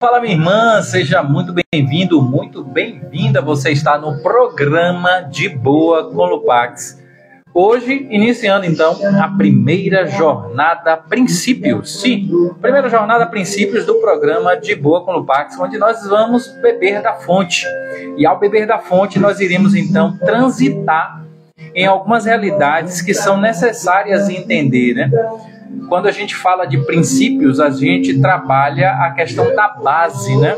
Fala, minha irmã, seja muito bem-vindo, muito bem-vinda. Você está no programa De Boa com Lupax. Hoje, iniciando então a primeira jornada Princípios. Sim, primeira jornada Princípios do programa De Boa com Lupax, onde nós vamos beber da fonte. E ao beber da fonte, nós iremos então transitar em algumas realidades que são necessárias entender, né? Quando a gente fala de princípios, a gente trabalha a questão da base, né?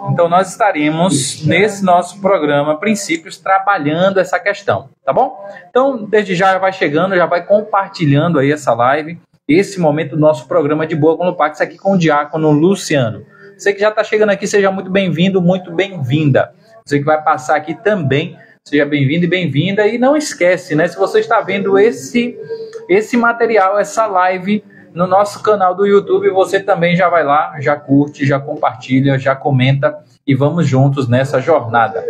Então, nós estaremos, nesse nosso programa Princípios, trabalhando essa questão, tá bom? Então, desde já vai chegando, já vai compartilhando aí essa live, esse momento do nosso programa De Boa com o Lupax, aqui com o diácono Luciano. Você que já está chegando aqui, seja muito bem-vindo, muito bem-vinda. Você que vai passar aqui também, seja bem-vindo e bem-vinda. E não esquece, né? Se você está vendo esse material, essa live no nosso canal do YouTube, você também já vai lá, já curte, já compartilha, já comenta e vamos juntos nessa jornada.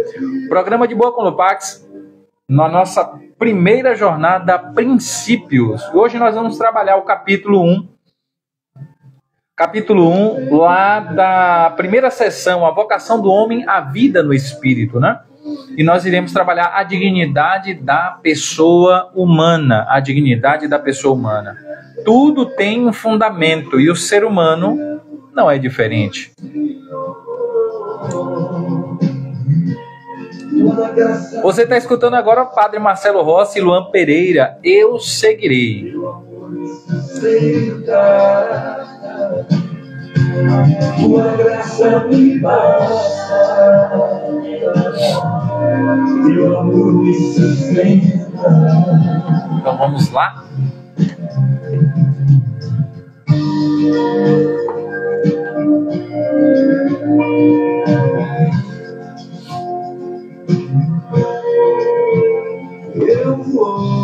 Programa De Boa com Lupax, na nossa primeira jornada Princípios. Hoje nós vamos trabalhar o capítulo 1. Capítulo 1, lá da primeira sessão, a vocação do homem à vida no espírito, né? E nós iremos trabalhar a dignidade da pessoa humana, a dignidade da pessoa humana. Tudo tem um fundamento e o ser humano não é diferente. Você está escutando agora o Padre Marcelo Rossi e Luan Pereira, Eu Seguirei. Tua graça me basta, teu amor me sustenta. Então vamos lá. Eu vou.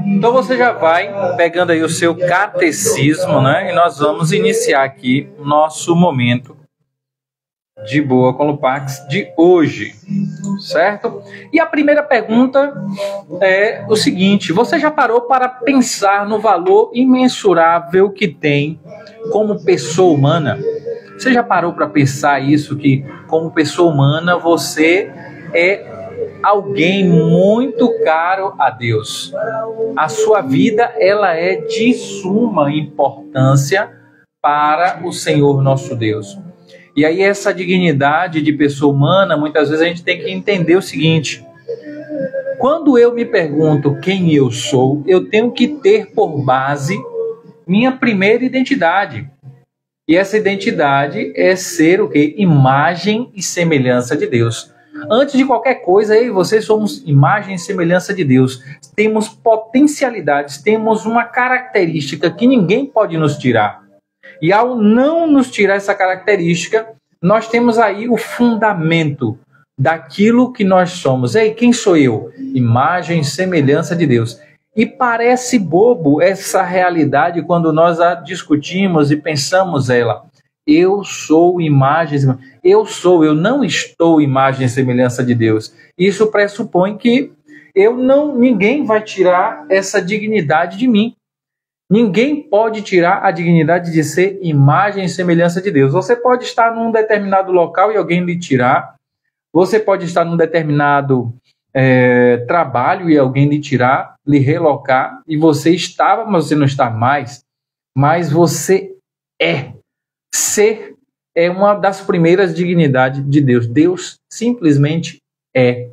Então você já vai pegando aí o seu catecismo, né? E nós vamos iniciar aqui o nosso momento de boa com o Lupax de hoje, certo? E a primeira pergunta é o seguinte: você já parou para pensar no valor imensurável que tem como pessoa humana? Você já parou para pensar isso, que como pessoa humana você é alguém muito caro a Deus? A sua vida, ela é de suma importância para o Senhor nosso Deus. E aí essa dignidade de pessoa humana, muitas vezes a gente tem que entender o seguinte: quando eu me pergunto quem eu sou, eu tenho que ter por base minha primeira identidade. E essa identidade é ser o quê? Imagem e semelhança de Deus. Antes de qualquer coisa, eu e você somos imagem e semelhança de Deus. Temos potencialidades, temos uma característica que ninguém pode nos tirar. E ao não nos tirar essa característica, nós temos aí o fundamento daquilo que nós somos. Ei, quem sou eu? Imagem e semelhança de Deus. E parece bobo essa realidade quando nós a discutimos e pensamos ela. Eu sou imagem, eu não estou imagem e semelhança de Deus. Isso pressupõe que ninguém vai tirar essa dignidade de mim. Ninguém pode tirar a dignidade de ser imagem e semelhança de Deus. Você pode estar num determinado local e alguém lhe tirar. Você pode estar num determinado trabalho e alguém lhe tirar, lhe relocar. E você estava, mas você não está mais. Mas você é. Ser é uma das primeiras dignidades de Deus. Deus simplesmente é.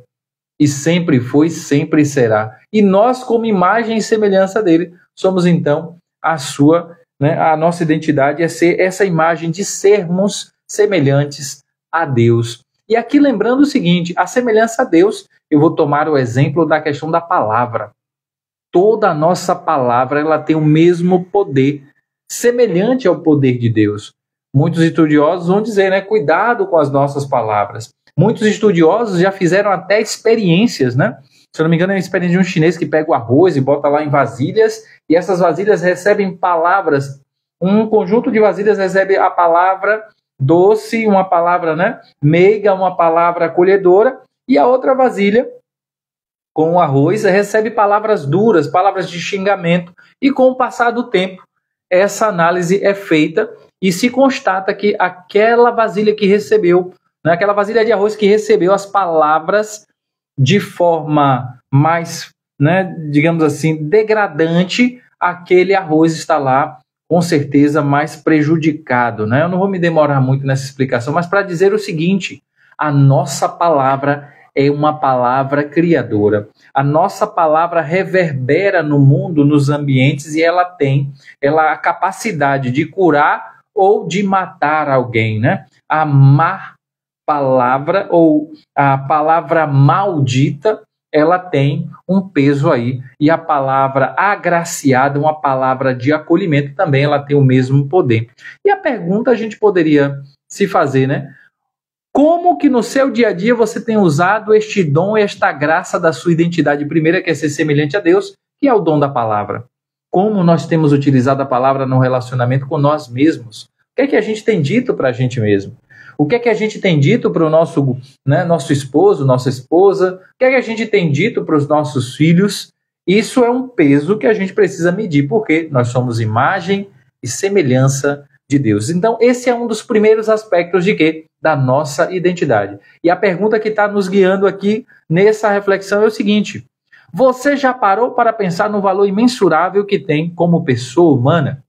E sempre foi, sempre será. E nós, como imagem e semelhança dele, somos então a nossa identidade é ser essa imagem de sermos semelhantes a Deus. E aqui lembrando o seguinte: a semelhança a Deus, eu vou tomar o exemplo da questão da palavra. Toda a nossa palavra, ela tem o mesmo poder, semelhante ao poder de Deus. Muitos estudiosos vão dizer, né, cuidado com as nossas palavras. Muitos estudiosos já fizeram até experiências, né? Se eu não me engano, é a experiência de um chinês que pega o arroz e bota lá em vasilhas, e essas vasilhas recebem palavras. Um conjunto de vasilhas recebe a palavra doce, uma palavra, né, meiga, uma palavra acolhedora, e a outra vasilha, com o arroz, recebe palavras duras, palavras de xingamento, e com o passar do tempo, essa análise é feita e se constata que aquela vasilha que recebeu, né, aquela vasilha de arroz que recebeu as palavras de forma mais, né, digamos assim, degradante, aquele arroz está lá, com certeza, mais prejudicado, né? Eu não vou me demorar muito nessa explicação, mas para dizer o seguinte, a nossa palavra é uma palavra criadora. A nossa palavra reverbera no mundo, nos ambientes, e ela tem a capacidade de curar ou de matar alguém, né? A má palavra ou a palavra maldita, ela tem um peso aí. E a palavra agraciada, uma palavra de acolhimento, também ela tem o mesmo poder. E a pergunta a gente poderia se fazer, né? Como que no seu dia a dia você tem usado este dom, esta graça da sua identidade primeira, que é ser semelhante a Deus, que é o dom da palavra? Como nós temos utilizado a palavra no relacionamento com nós mesmos? O que é que a gente tem dito para a gente mesmo? O que é que a gente tem dito para o nosso, né, nosso esposo, nossa esposa? O que é que a gente tem dito para os nossos filhos? Isso é um peso que a gente precisa medir, porque nós somos imagem e semelhança de Deus. Então, esse é um dos primeiros aspectos de quê? Da nossa identidade. E a pergunta que está nos guiando aqui nessa reflexão é o seguinte: você já parou para pensar no valor imensurável que tem como pessoa humana?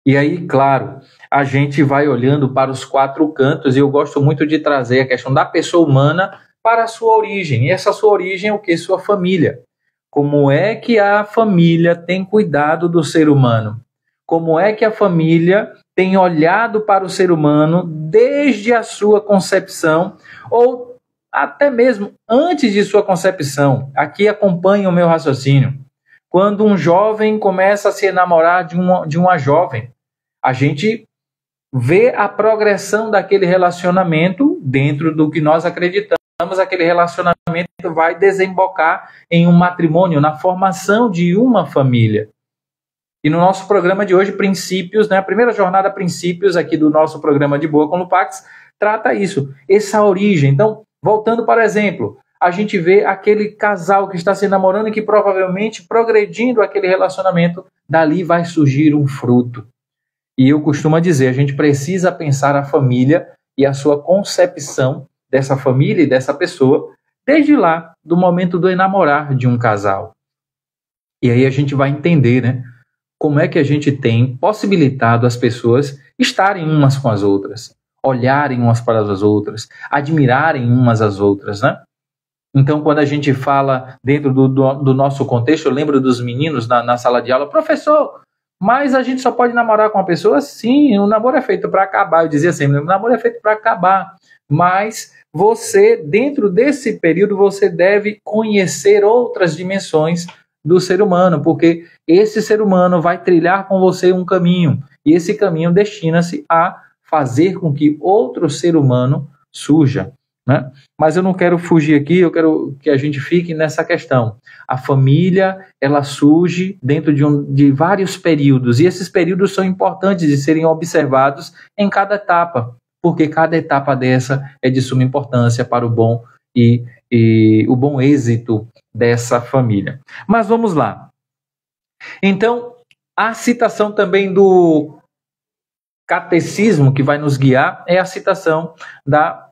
E aí, claro, a gente vai olhando para os quatro cantos, e eu gosto muito de trazer a questão da pessoa humana para a sua origem. E essa sua origem é o quê? Sua família. Como é que a família tem cuidado do ser humano? Como é que a família tem olhado para o ser humano desde a sua concepção, ou até mesmo antes de sua concepção? Aqui acompanha o meu raciocínio. Quando um jovem começa a se enamorar de uma jovem, a gente vê a progressão daquele relacionamento dentro do que nós acreditamos. Aquele relacionamento vai desembocar em um matrimônio, na formação de uma família. E no nosso programa de hoje, Princípios, né, a primeira jornada Princípios aqui do nosso programa de Boa com Lupax, trata isso, essa origem. Então, voltando para o exemplo, a gente vê aquele casal que está se namorando e que provavelmente, progredindo aquele relacionamento, dali vai surgir um fruto. E eu costumo dizer, a gente precisa pensar a família e a sua concepção dessa família e dessa pessoa, desde lá, do momento do enamorar de um casal. E aí a gente vai entender, né, como é que a gente tem possibilitado as pessoas estarem umas com as outras, olharem umas para as outras, admirarem umas às outras, né? Então, quando a gente fala dentro do nosso contexto, eu lembro dos meninos na sala de aula: professor, mas a gente só pode namorar com uma pessoa? Sim, o namoro é feito para acabar. Eu dizia sempre, o namoro é feito para acabar, mas você, dentro desse período, você deve conhecer outras dimensões do ser humano, porque esse ser humano vai trilhar com você um caminho, e esse caminho destina-se a fazer com que outro ser humano surja, né? Mas eu não quero fugir aqui, eu quero que a gente fique nessa questão. A família, ela surge dentro de vários períodos, e esses períodos são importantes de serem observados em cada etapa, porque cada etapa dessa é de suma importância para o bom e o bom êxito dessa família. Mas vamos lá. Então, a citação também do catecismo que vai nos guiar é a citação da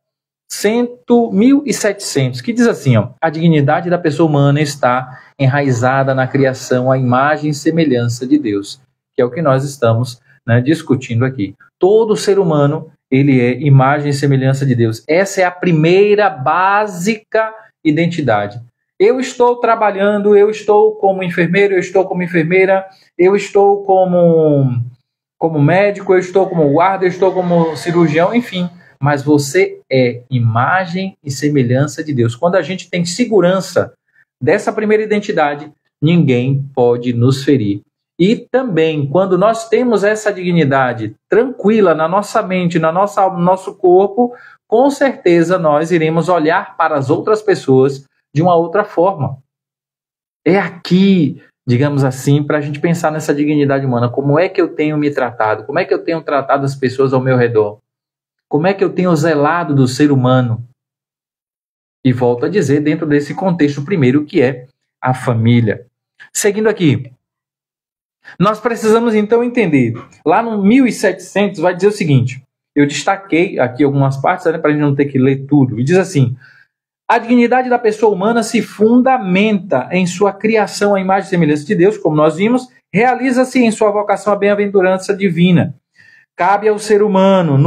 1700, que diz assim, ó: a dignidade da pessoa humana está enraizada na criação à imagem e semelhança de Deus, que é o que nós estamos, né, discutindo aqui. Todo ser humano, ele é imagem e semelhança de Deus. Essa é a primeira básica identidade. Eu estou trabalhando, eu estou como enfermeiro, eu estou como enfermeira, eu estou como médico, eu estou como guarda, eu estou como cirurgião, enfim. Mas você é imagem e semelhança de Deus. Quando a gente tem segurança dessa primeira identidade, ninguém pode nos ferir. E também, quando nós temos essa dignidade tranquila na nossa mente, no nosso corpo, com certeza nós iremos olhar para as outras pessoas de uma outra forma. É aqui, digamos assim, para a gente pensar nessa dignidade humana. Como é que eu tenho me tratado? Como é que eu tenho tratado as pessoas ao meu redor? Como é que eu tenho zelado do ser humano? E volto a dizer, dentro desse contexto primeiro, que é a família. Seguindo aqui. Nós precisamos então entender. Lá no 1700 vai dizer o seguinte, eu destaquei aqui algumas partes, né, para a gente não ter que ler tudo, e diz assim: a dignidade da pessoa humana se fundamenta em sua criação à imagem e semelhança de Deus, como nós vimos, realiza-se em sua vocação à bem-aventurança divina. Cabe ao ser humano,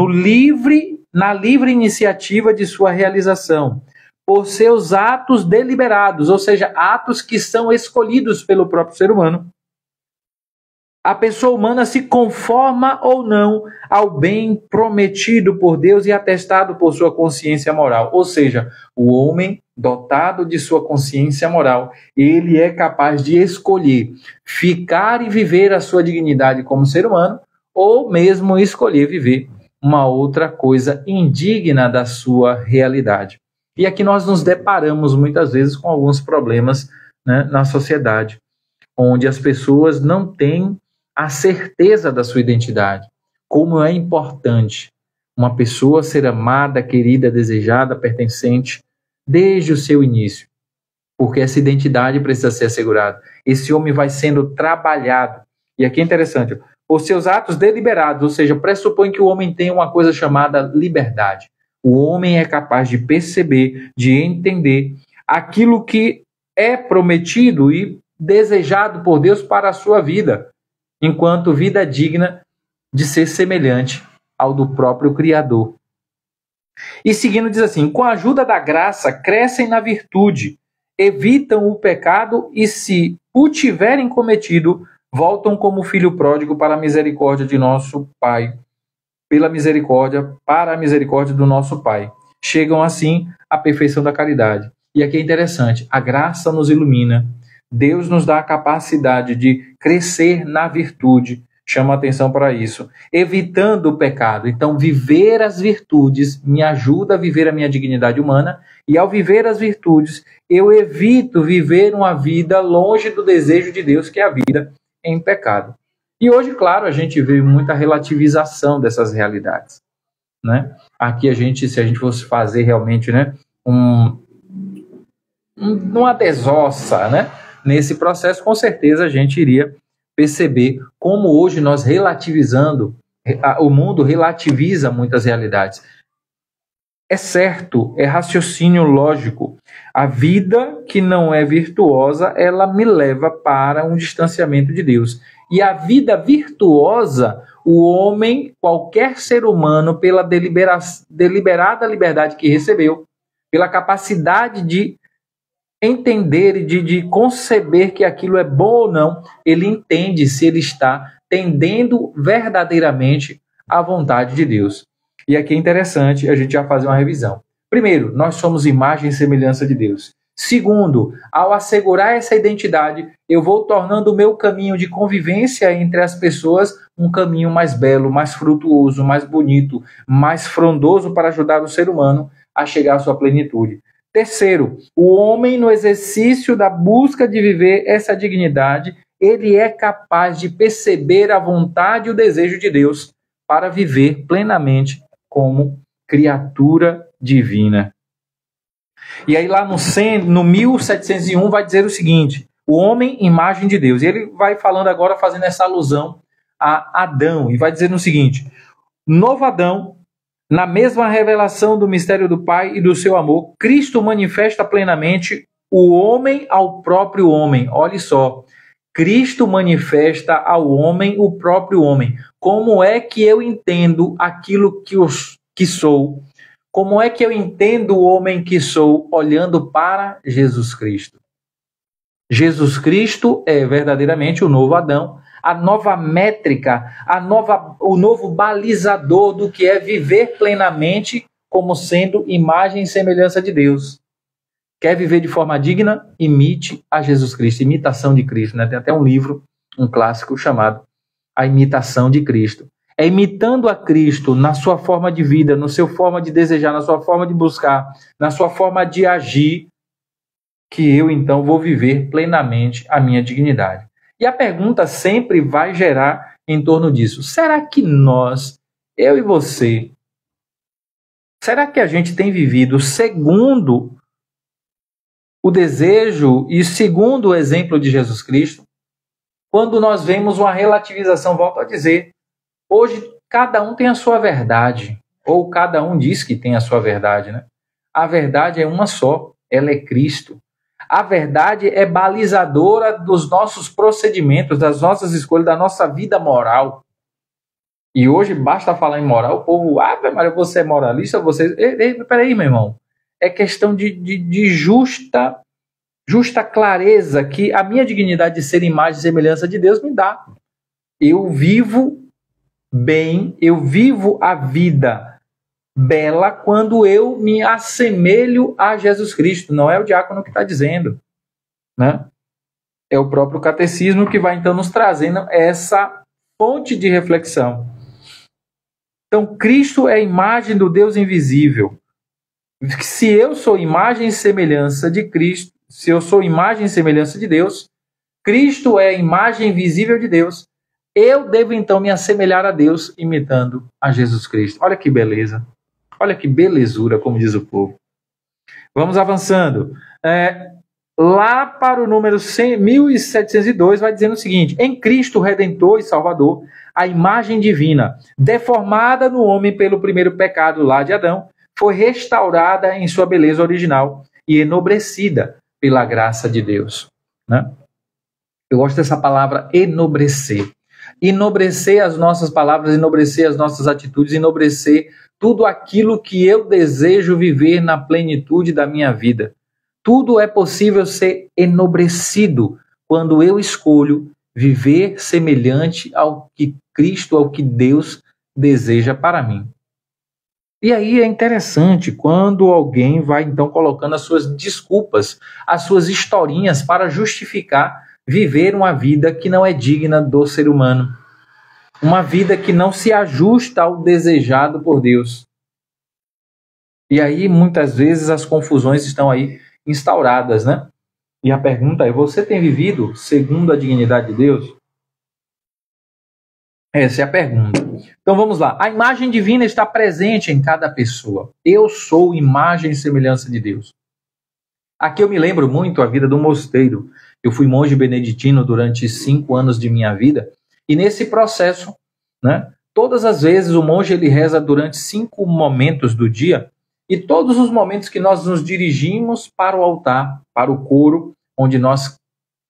na livre iniciativa de sua realização, por seus atos deliberados, ou seja, atos que são escolhidos pelo próprio ser humano. A pessoa humana se conforma ou não ao bem prometido por Deus e atestado por sua consciência moral. Ou seja, o homem dotado de sua consciência moral, ele é capaz de escolher ficar e viver a sua dignidade como ser humano, ou mesmo escolher viver uma outra coisa indigna da sua realidade. E aqui nós nos deparamos muitas vezes com alguns problemas, né, na sociedade, onde as pessoas não têm a certeza da sua identidade. Como é importante uma pessoa ser amada, querida, desejada, pertencente desde o seu início, porque essa identidade precisa ser assegurada. Esse homem vai sendo trabalhado, e aqui é interessante, por seus atos deliberados, ou seja, pressupõe que o homem tem uma coisa chamada liberdade. O homem é capaz de perceber, de entender aquilo que é prometido e desejado por Deus para a sua vida, enquanto vida digna de ser semelhante ao do próprio Criador. E seguindo diz assim: com a ajuda da graça, crescem na virtude, evitam o pecado e, se o tiverem cometido, voltam como filho pródigo para a misericórdia de nosso Pai, para a misericórdia do nosso Pai. Chegam assim à perfeição da caridade. E aqui é interessante, a graça nos ilumina, Deus nos dá a capacidade de crescer na virtude, chama a atenção para isso, evitando o pecado. Então, viver as virtudes me ajuda a viver a minha dignidade humana, e ao viver as virtudes, eu evito viver uma vida longe do desejo de Deus, que é a vida em pecado. E hoje, claro, a gente vê muita relativização dessas realidades, né? Aqui se a gente fosse fazer realmente, né, uma desossa, né, nesse processo, com certeza a gente iria perceber como hoje nós relativizando, o mundo relativiza muitas realidades. É certo, é raciocínio lógico. A vida que não é virtuosa, ela me leva para um distanciamento de Deus. E a vida virtuosa, o homem, qualquer ser humano, pela deliberada liberdade que recebeu, pela capacidade de entender e de conceber que aquilo é bom ou não, ele entende se ele está tendendo verdadeiramente à vontade de Deus. E aqui é interessante a gente já fazer uma revisão. Primeiro, nós somos imagem e semelhança de Deus. Segundo, ao assegurar essa identidade, eu vou tornando o meu caminho de convivência entre as pessoas um caminho mais belo, mais frutuoso, mais bonito, mais frondoso para ajudar o ser humano a chegar à sua plenitude. Terceiro, o homem, no exercício da busca de viver essa dignidade, ele é capaz de perceber a vontade e o desejo de Deus para viver plenamente como criatura divina. E aí lá no 1701 vai dizer o seguinte: o homem, imagem de Deus. E ele vai falando agora, fazendo essa alusão a Adão, e vai dizer o seguinte: novo Adão, na mesma revelação do mistério do Pai e do seu amor, Cristo manifesta plenamente o homem ao próprio homem. Olha só, Cristo manifesta ao homem o próprio homem. Como é que eu entendo aquilo que sou? Como é que eu entendo o homem que sou olhando para Jesus Cristo? Jesus Cristo é verdadeiramente o novo Adão, a nova métrica, o novo balizador do que é viver plenamente como sendo imagem e semelhança de Deus. Quer viver de forma digna? Imite a Jesus Cristo, imitação de Cristo, né? Tem até um livro, um clássico chamado A Imitação de Cristo. É imitando a Cristo na sua forma de vida, na sua forma de desejar, na sua forma de buscar, na sua forma de agir, que eu então vou viver plenamente a minha dignidade. E a pergunta sempre vai gerar em torno disso: será que nós, eu e você, será que a gente tem vivido segundo o desejo e segundo o exemplo de Jesus Cristo? quando nós vemos uma relativização, volto a dizer, hoje cada um tem a sua verdade, ou cada um diz que tem a sua verdade, né? A verdade é uma só, ela é Cristo. A verdade é balizadora dos nossos procedimentos, das nossas escolhas, da nossa vida moral. E hoje basta falar em moral, o povo, mas você é moralista, você... Peraí, meu irmão. É questão de justa clareza que a minha dignidade de ser imagem e semelhança de Deus me dá. Eu vivo bem, eu vivo a vida bela quando eu me assemelho a Jesus Cristo. Não é o diácono que está dizendo, né? É o próprio catecismo que vai então nos trazendo essa fonte de reflexão. Então, Cristo é a imagem do Deus invisível. Se eu sou imagem e semelhança de Cristo, se eu sou imagem e semelhança de Deus, Cristo é a imagem visível de Deus, eu devo então me assemelhar a Deus imitando a Jesus Cristo. Olha que beleza. Olha que belezura, como diz o povo. Vamos avançando. Lá para o número 1702 vai dizendo o seguinte: em Cristo Redentor e Salvador, a imagem divina, deformada no homem pelo primeiro pecado lá de Adão, foi restaurada em sua beleza original e enobrecida pela graça de Deus, né? Eu gosto dessa palavra enobrecer. Enobrecer as nossas palavras, enobrecer as nossas atitudes, enobrecer tudo aquilo que eu desejo viver na plenitude da minha vida. Tudo é possível ser enobrecido quando eu escolho viver semelhante ao que Cristo, ao que Deus deseja para mim. E aí é interessante quando alguém vai então colocando as suas desculpas, as suas historinhas para justificar viver uma vida que não é digna do ser humano. Uma vida que não se ajusta ao desejado por Deus. E aí muitas vezes as confusões estão aí instauradas, né? E a pergunta é: você tem vivido segundo a dignidade de Deus? Essa é a pergunta. Então vamos lá. A imagem divina está presente em cada pessoa. Eu sou imagem e semelhança de Deus. Aqui eu me lembro muito a vida do mosteiro. Eu fui monge beneditino durante 5 anos de minha vida. E nesse processo, né, todas as vezes o monge ele reza durante 5 momentos do dia. E todos os momentos que nós nos dirigimos para o altar, para o coro, onde nós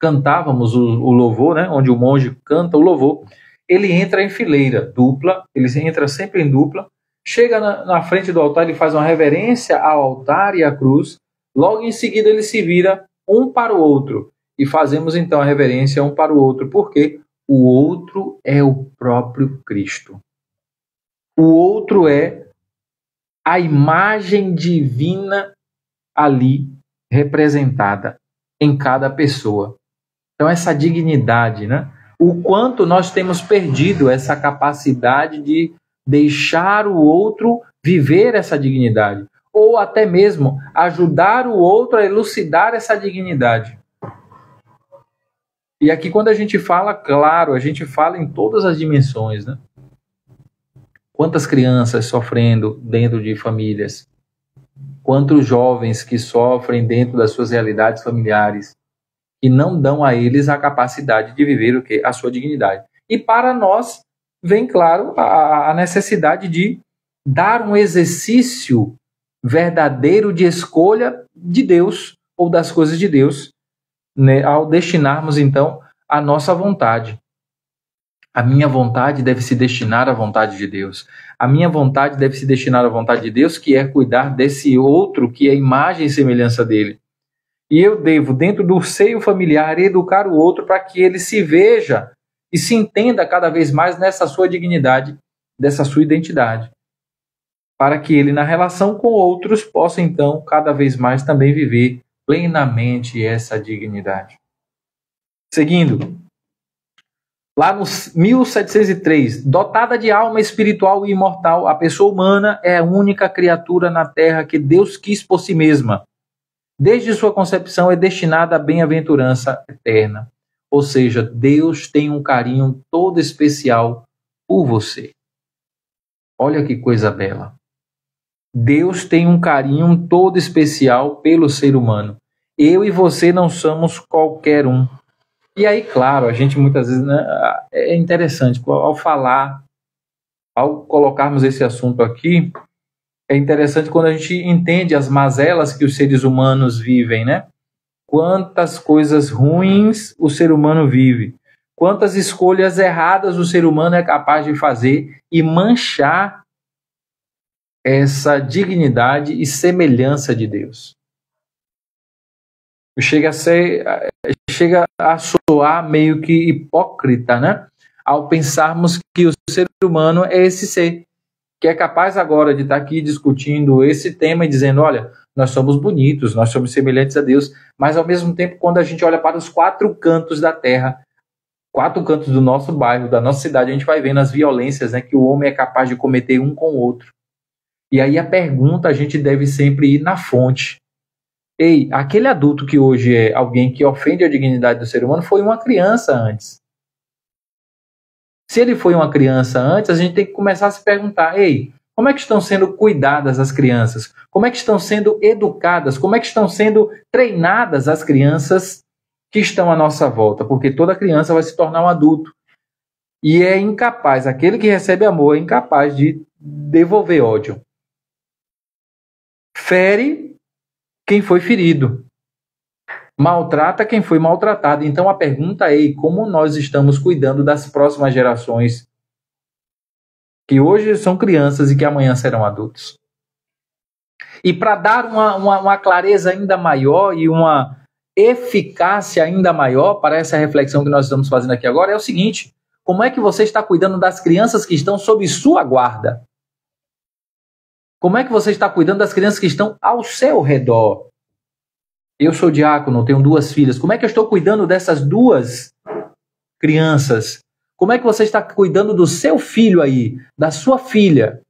cantávamos o louvor, né, onde o monge canta o louvor, ele entra em fileira dupla, ele entra sempre em dupla, chega na frente do altar, ele faz uma reverência ao altar e à cruz, logo em seguida ele se vira um para o outro, e fazemos então a reverência um para o outro, porque o outro é o próprio Cristo. O outro é a imagem divina ali representada em cada pessoa. Então essa dignidade, né? O quanto nós temos perdido essa capacidade de deixar o outro viver essa dignidade, ou até mesmo ajudar o outro a elucidar essa dignidade. E aqui quando a gente fala, claro, a gente fala em todas as dimensões, né? Quantas crianças sofrendo dentro de famílias, quantos jovens que sofrem dentro das suas realidades familiares, e não dão a eles a capacidade de viver o quê? A sua dignidade. E para nós vem, claro, a necessidade de dar um exercício verdadeiro de escolha de Deus ou das coisas de Deus, né, ao destinarmos, então, a nossa vontade. A minha vontade deve se destinar à vontade de Deus. A minha vontade deve se destinar à vontade de Deus, que é cuidar desse outro que é imagem e semelhança dele. E eu devo, dentro do seio familiar, educar o outro para que ele se veja e se entenda cada vez mais nessa sua dignidade, dessa sua identidade. Para que ele, na relação com outros, possa, então, cada vez mais também viver plenamente essa dignidade. Seguindo, lá no 1703, dotada de alma espiritual e imortal, a pessoa humana é a única criatura na terra que Deus quis por si mesma. Desde sua concepção é destinada à bem-aventurança eterna. Ou seja, Deus tem um carinho todo especial por você. Olha que coisa bela. Deus tem um carinho todo especial pelo ser humano. Eu e você não somos qualquer um. E aí, claro, a gente muitas vezes, né, é interessante, ao colocarmos esse assunto aqui, é interessante quando a gente entende as mazelas que os seres humanos vivem, né? Quantas coisas ruins o ser humano vive, quantas escolhas erradas o ser humano é capaz de fazer e manchar essa dignidade e semelhança de Deus. Chega a soar meio que hipócrita, né? Ao pensarmos que o ser humano é esse ser, que é capaz agora de estar aqui discutindo esse tema e dizendo, olha, nós somos bonitos, nós somos semelhantes a Deus, mas ao mesmo tempo, quando a gente olha para os 4 cantos da terra, 4 cantos do nosso bairro, da nossa cidade, a gente vai vendo as violências, né, que o homem é capaz de cometer um com o outro. E aí a pergunta, a gente deve sempre ir na fonte. Ei, aquele adulto que hoje é alguém que ofende a dignidade do ser humano foi uma criança antes. Se ele foi uma criança antes, a gente tem que começar a se perguntar, ei, como é que estão sendo cuidadas as crianças? Como é que estão sendo educadas? Como é que estão sendo treinadas as crianças que estão à nossa volta? Porque toda criança vai se tornar um adulto. E é incapaz, aquele que recebe amor é incapaz de devolver ódio. Fere quem foi ferido. Maltrata quem foi maltratado. Então a pergunta é, como nós estamos cuidando das próximas gerações que hoje são crianças e que amanhã serão adultos? E para dar uma clareza ainda maior e uma eficácia ainda maior para essa reflexão que nós estamos fazendo aqui agora, é o seguinte, como é que você está cuidando das crianças que estão sob sua guarda? Como é que você está cuidando das crianças que estão ao seu redor? Eu sou diácono, tenho 2 filhas. Como é que eu estou cuidando dessas 2 crianças? Como é que você está cuidando do seu filho aí, da sua filha?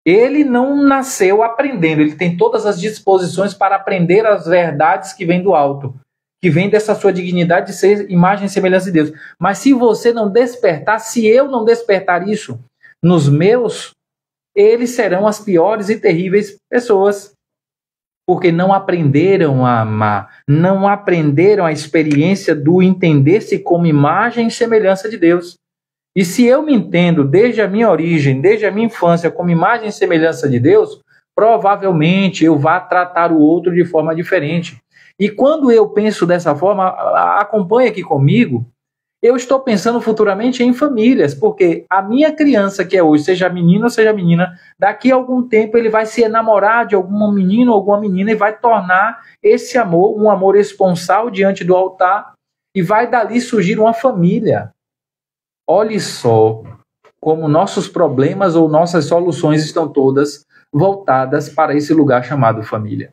Ele não nasceu aprendendo, ele tem todas as disposições para aprender as verdades que vêm do alto, que vêm dessa sua dignidade de ser imagem e semelhança de Deus. Mas se você não despertar, se eu não despertar isso nos meus, eles serão as piores e terríveis pessoas. Porque não aprenderam a amar, não aprenderam a experiência do entender-se como imagem e semelhança de Deus. E se eu me entendo desde a minha origem, desde a minha infância, como imagem e semelhança de Deus, provavelmente eu vá tratar o outro de forma diferente. E quando eu penso dessa forma, acompanhe aqui comigo, eu estou pensando futuramente em famílias, porque a minha criança que é hoje, seja menino ou seja menina, daqui a algum tempo ele vai se enamorar de algum menino ou alguma menina e vai tornar esse amor um amor esponsal diante do altar e vai dali surgir uma família. Olhe só como nossos problemas ou nossas soluções estão todas voltadas para esse lugar chamado família.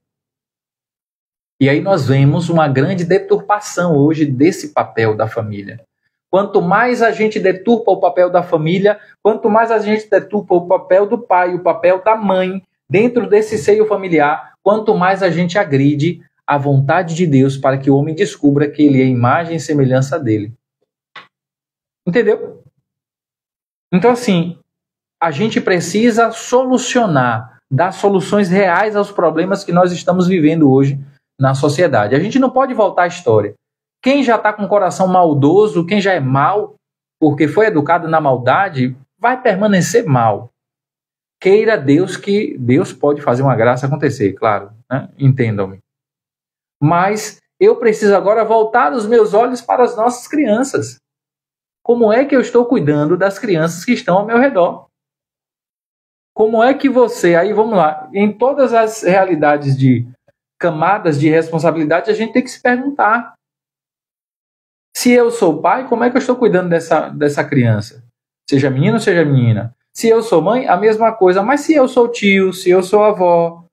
E aí nós vemos uma grande deturpação hoje desse papel da família. Quanto mais a gente deturpa o papel da família, quanto mais a gente deturpa o papel do pai, o papel da mãe, dentro desse seio familiar, quanto mais a gente agride a vontade de Deus para que o homem descubra que ele é imagem e semelhança dele. Entendeu? Então, assim, a gente precisa solucionar, dar soluções reais aos problemas que nós estamos vivendo hoje na sociedade. A gente não pode voltar à história. Quem já está com o coração maldoso, quem já é mal, porque foi educado na maldade, vai permanecer mal. Queira Deus que Deus pode fazer uma graça acontecer, claro, né? Entendam-me. Mas eu preciso agora voltar os meus olhos para as nossas crianças. Como é que eu estou cuidando das crianças que estão ao meu redor? Como é que você, aí vamos lá, em todas as realidades de camadas de responsabilidade, a gente tem que se perguntar. Se eu sou pai, como é que eu estou cuidando dessa criança? Seja menino ou seja menina. Se eu sou mãe, a mesma coisa. Mas se eu sou tio, se eu sou avó,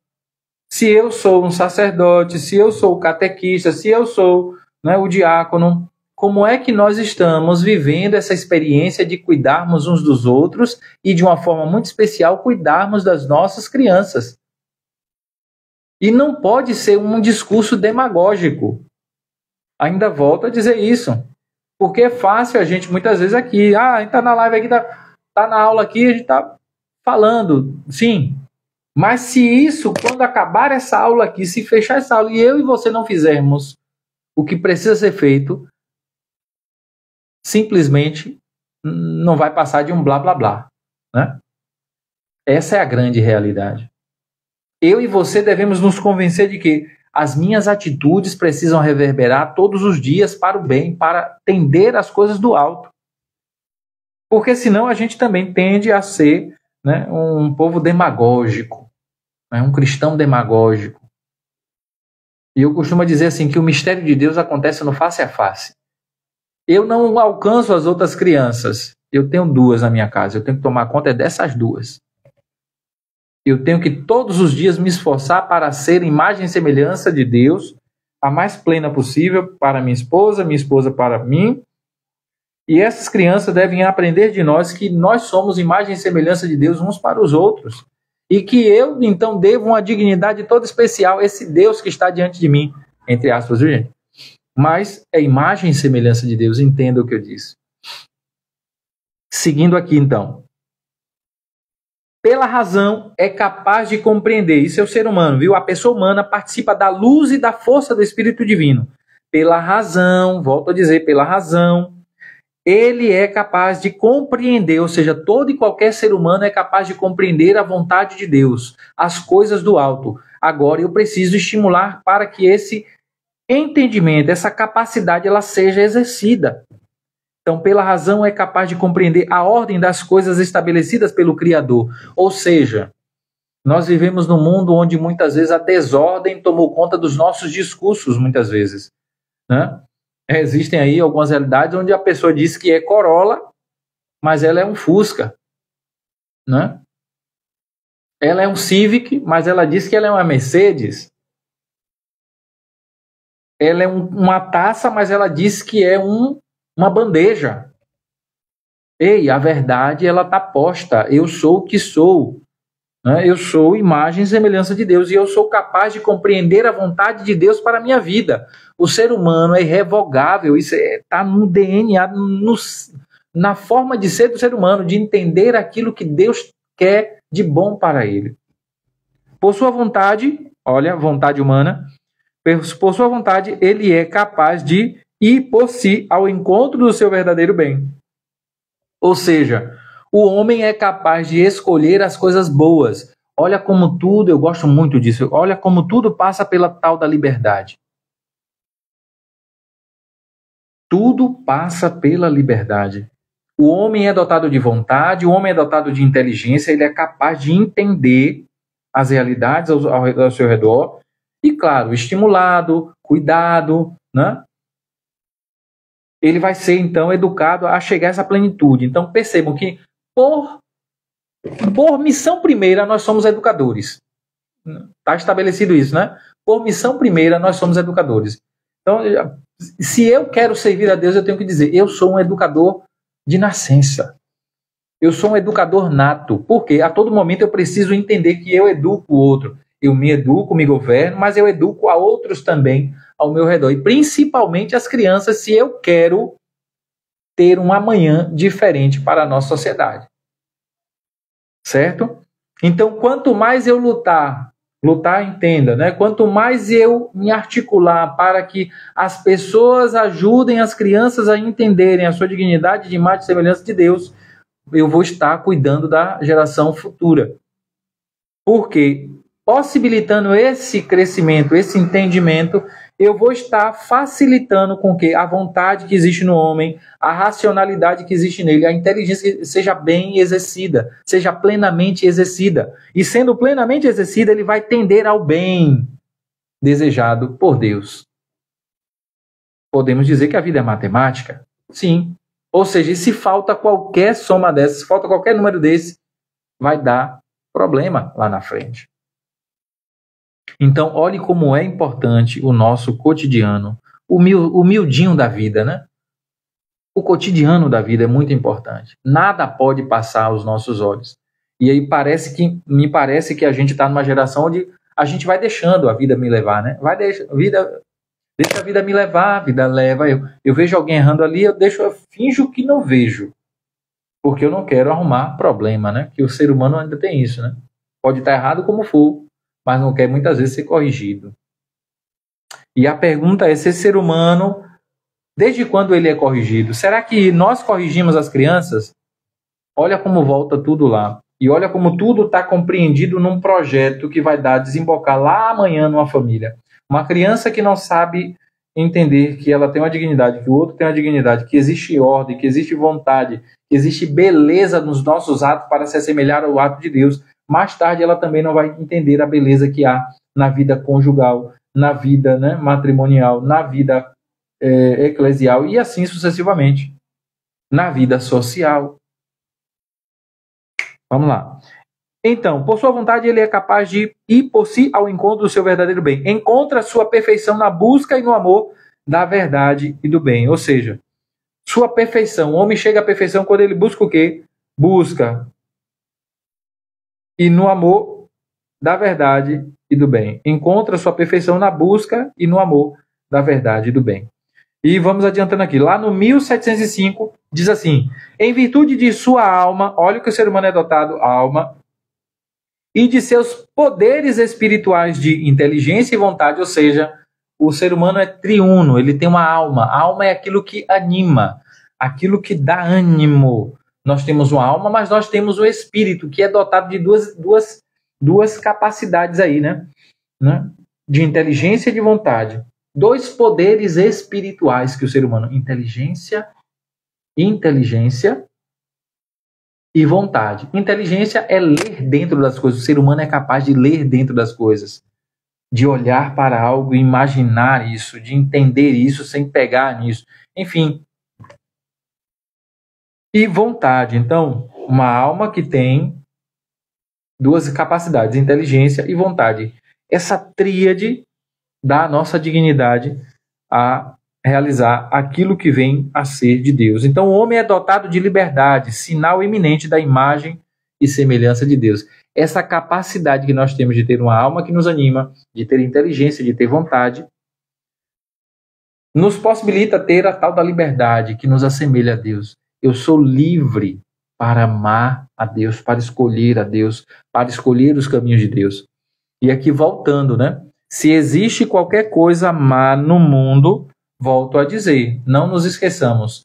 se eu sou um sacerdote, se eu sou o catequista, se eu sou, né, o diácono, como é que nós estamos vivendo essa experiência de cuidarmos uns dos outros e, de uma forma muito especial, cuidarmos das nossas crianças? E não pode ser um discurso demagógico. Ainda volto a dizer isso, porque é fácil a gente muitas vezes aqui, a gente está na live aqui, tá na aula aqui, a gente está falando, sim, mas se isso, quando acabar essa aula aqui, se fechar essa aula e eu e você não fizermos o que precisa ser feito simplesmente não vai passar de um blá blá blá, né? Essa é a grande realidade. Eu e você devemos nos convencer de que as minhas atitudes precisam reverberar todos os dias para o bem, para tender as coisas do alto. Porque senão a gente também tende a ser, né, um povo demagógico, né, um cristão demagógico. E eu costumo dizer assim que o mistério de Deus acontece no face a face. Eu não alcanço as outras crianças. Eu tenho 2 na minha casa. Eu tenho que tomar conta dessas 2. Eu tenho que todos os dias me esforçar para ser imagem e semelhança de Deus, a mais plena possível para minha esposa para mim. E essas crianças devem aprender de nós que nós somos imagem e semelhança de Deus uns para os outros. E que eu, então, devo uma dignidade toda especial a esse Deus que está diante de mim, entre aspas, viu, gente? Mas é imagem e semelhança de Deus, entenda o que eu disse. Seguindo aqui, então. Pela razão é capaz de compreender, isso é o ser humano, viu? A pessoa humana participa da luz e da força do Espírito Divino. Pela razão, volto a dizer, pela razão, ele é capaz de compreender, ou seja, todo e qualquer ser humano é capaz de compreender a vontade de Deus, as coisas do alto. Agora eu preciso estimular para que esse entendimento, essa capacidade, ela seja exercida. Então, pela razão é capaz de compreender a ordem das coisas estabelecidas pelo Criador. Ou seja, nós vivemos num mundo onde muitas vezes a desordem tomou conta dos nossos discursos, muitas vezes, né? Existem aí algumas realidades onde a pessoa diz que é Corolla, mas ela é um Fusca, né? Ela é um Civic, mas ela diz que ela é uma Mercedes. Ela é uma taça, mas ela diz que é uma bandeja. Ei, a verdade, ela está posta. Eu sou o que sou. Né? Eu sou imagem e semelhança de Deus. E eu sou capaz de compreender a vontade de Deus para a minha vida. O ser humano é irrevogável. Isso está no DNA, na forma de ser do ser humano, de entender aquilo que Deus quer de bom para ele. Por sua vontade, olha, vontade humana, por sua vontade, ele é capaz de ir por si ao encontro do seu verdadeiro bem. Ou seja, o homem é capaz de escolher as coisas boas. Olha como tudo, eu gosto muito disso, olha como tudo passa pela tal da liberdade. Tudo passa pela liberdade. O homem é dotado de vontade, o homem é dotado de inteligência, ele é capaz de entender as realidades ao seu redor e, claro, estimulado, cuidado, né? Ele vai ser, então, educado a chegar a essa plenitude. Então, percebam que, por missão primeira, nós somos educadores. Está estabelecido isso, né? Por missão primeira, nós somos educadores. Então, se eu quero servir a Deus, eu tenho que dizer, eu sou um educador de nascença. Eu sou um educador nato. Porque a todo momento eu preciso entender que eu educo o outro. Eu me educo, me governo, mas eu educo a outros também ao meu redor. E principalmente as crianças, se eu quero ter um amanhã diferente para a nossa sociedade. Certo? Então, quanto mais eu lutar, entenda, né? Quanto mais eu me articular para que as pessoas ajudem as crianças a entenderem a sua dignidade de imagem e semelhança de Deus, eu vou estar cuidando da geração futura. Porque, possibilitando esse crescimento, esse entendimento, eu vou estar facilitando com que a vontade que existe no homem, a racionalidade que existe nele, a inteligência seja bem exercida, seja plenamente exercida. E sendo plenamente exercida, ele vai tender ao bem desejado por Deus. Podemos dizer que a vida é matemática? Sim. Ou seja, se falta qualquer soma dessa, se falta qualquer número desse, vai dar problema lá na frente. Então, olhe como é importante o nosso cotidiano, o miudinho da vida, né? O cotidiano da vida é muito importante. Nada pode passar aos nossos olhos. E aí me parece que a gente está numa geração onde a gente vai deixando a vida me levar, né? Deixa a vida me levar, a vida leva eu. Eu vejo alguém errando ali, eu finjo que não vejo. Porque eu não quero arrumar problema, né? Que o ser humano ainda tem isso, né? Pode estar errado como for, mas não quer muitas vezes ser corrigido. E a pergunta é se esse ser humano, desde quando ele é corrigido? Será que nós corrigimos as crianças? Olha como volta tudo lá. E olha como tudo está compreendido num projeto que vai desembocar lá amanhã numa família. Uma criança que não sabe entender que ela tem uma dignidade, que o outro tem uma dignidade, que existe ordem, que existe vontade, que existe beleza nos nossos atos para se assemelhar ao ato de Deus. Mais tarde ela também não vai entender a beleza que há na vida conjugal, na vida, né, matrimonial, na vida eclesial e assim sucessivamente, na vida social. Vamos lá. Então, por sua vontade, ele é capaz de ir por si ao encontro do seu verdadeiro bem. Encontra sua perfeição na busca e no amor da verdade e do bem. Ou seja, sua perfeição. O homem chega à perfeição quando ele busca o quê? Busca. E no amor da verdade e do bem. Encontra sua perfeição na busca e no amor da verdade e do bem. E vamos adiantando aqui. Lá no 1705, diz assim: em virtude de sua alma, olha o que o ser humano é dotado, alma, e de seus poderes espirituais de inteligência e vontade, ou seja, o ser humano é triuno, ele tem uma alma. A alma é aquilo que anima, aquilo que dá ânimo. Nós temos uma alma, mas nós temos o espírito, que é dotado de duas capacidades aí, né? De inteligência e de vontade. Dois poderes espirituais que o ser humano, inteligência e vontade. Inteligência é ler dentro das coisas. O ser humano é capaz de ler dentro das coisas, de olhar para algo e imaginar isso, de entender isso sem pegar nisso. Enfim. E vontade. Então, uma alma que tem duas capacidades, inteligência e vontade. Essa tríade dá a nossa dignidade a realizar aquilo que vem a ser de Deus. Então, o homem é dotado de liberdade, sinal eminente da imagem e semelhança de Deus. Essa capacidade que nós temos de ter uma alma que nos anima, de ter inteligência, de ter vontade, nos possibilita ter a tal da liberdade que nos assemelha a Deus. Eu sou livre para amar a Deus, para escolher a Deus, para escolher os caminhos de Deus. E aqui voltando, né? Se existe qualquer coisa má no mundo, volto a dizer, não nos esqueçamos.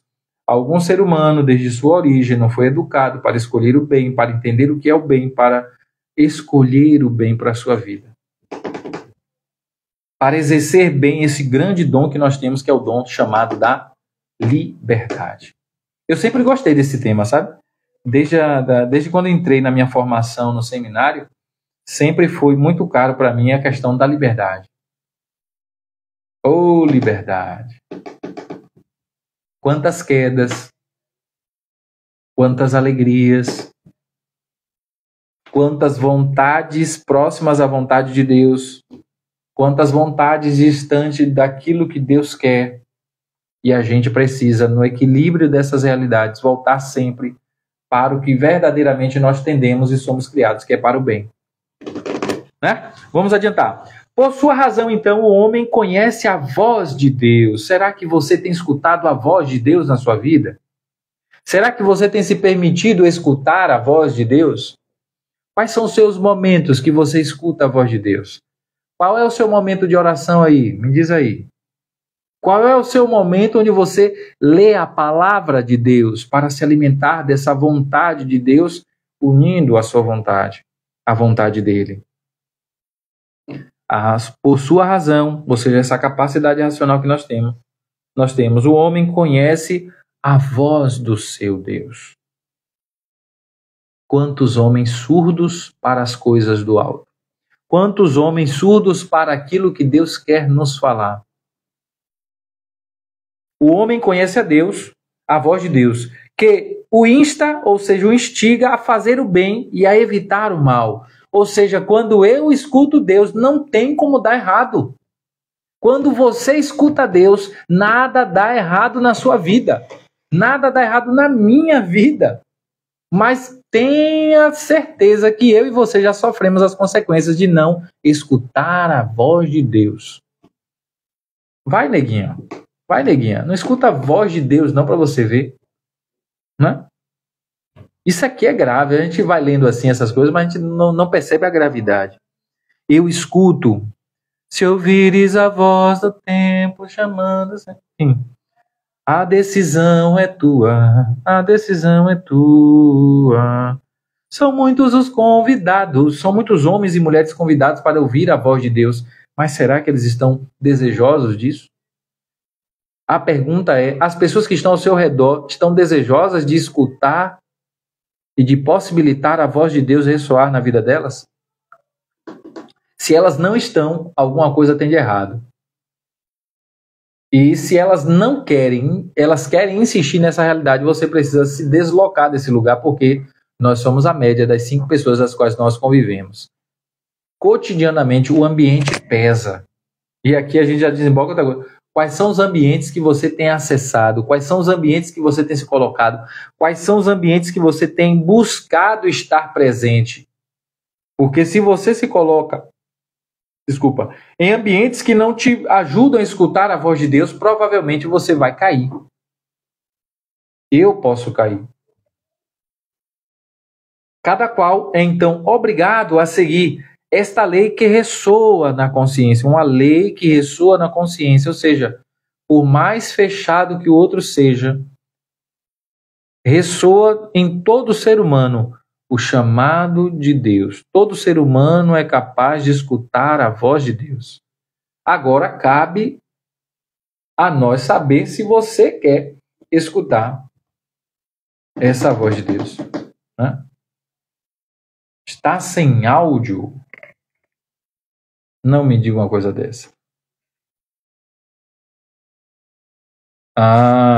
Algum ser humano, desde sua origem, não foi educado para escolher o bem, para entender o que é o bem, para escolher o bem para a sua vida. Para exercer bem esse grande dom que nós temos, que é o dom chamado da liberdade. Eu sempre gostei desse tema, sabe? Desde quando entrei na minha formação no seminário, sempre foi muito caro para mim a questão da liberdade. Oh, liberdade! Quantas quedas, quantas alegrias, quantas vontades próximas à vontade de Deus, quantas vontades distantes daquilo que Deus quer. E a gente precisa, no equilíbrio dessas realidades, voltar sempre para o que verdadeiramente nós tendemos e somos criados, que é para o bem. Né? Vamos adiantar. Por sua razão, então, o homem conhece a voz de Deus. Será que você tem escutado a voz de Deus na sua vida? Será que você tem se permitido escutar a voz de Deus? Quais são os seus momentos que você escuta a voz de Deus? Qual é o seu momento de oração aí? Me diz aí. Qual é o seu momento onde você lê a palavra de Deus para se alimentar dessa vontade de Deus, unindo a sua vontade, à vontade dele? Por sua razão, ou seja, essa capacidade racional que nós temos, o homem conhece a voz do seu Deus. Quantos homens surdos para as coisas do alto? Quantos homens surdos para aquilo que Deus quer nos falar? O homem conhece a Deus, a voz de Deus, que o insta, ou seja, o instiga a fazer o bem e a evitar o mal. Ou seja, quando eu escuto Deus, não tem como dar errado. Quando você escuta Deus, nada dá errado na sua vida. Nada dá errado na minha vida. Mas tenha certeza que eu e você já sofremos as consequências de não escutar a voz de Deus. Vai, neguinha. Vai, neguinha. Não escuta a voz de Deus não para você ver. Né? Isso aqui é grave. A gente vai lendo assim essas coisas, mas a gente não percebe a gravidade. Eu escuto Se ouvires a voz do tempo chamando... Enfim, a decisão é tua, a decisão é tua. São muitos os convidados, são muitos homens e mulheres convidados para ouvir a voz de Deus. Mas será que eles estão desejosos disso? A pergunta é, as pessoas que estão ao seu redor estão desejosas de escutar e de possibilitar a voz de Deus ressoar na vida delas? Se elas não estão, alguma coisa tem de errado. E se elas não querem, elas querem insistir nessa realidade, você precisa se deslocar desse lugar, porque nós somos a média das 5 pessoas das quais nós convivemos. Cotidianamente, o ambiente pesa. E aqui a gente já desemboca outra coisa. Quais são os ambientes que você tem acessado? Quais são os ambientes que você tem se colocado? Quais são os ambientes que você tem buscado estar presente? Porque se você se coloca, em ambientes que não te ajudam a escutar a voz de Deus, provavelmente você vai cair. Eu posso cair. Cada qual é então obrigado a seguir esta lei que ressoa na consciência, uma lei que ressoa na consciência, ou seja, por mais fechado que o outro seja, ressoa em todo ser humano o chamado de Deus. Todo ser humano é capaz de escutar a voz de Deus. Agora cabe a nós saber se você quer escutar essa voz de Deus, né? Está sem áudio? Não me diga uma coisa dessa.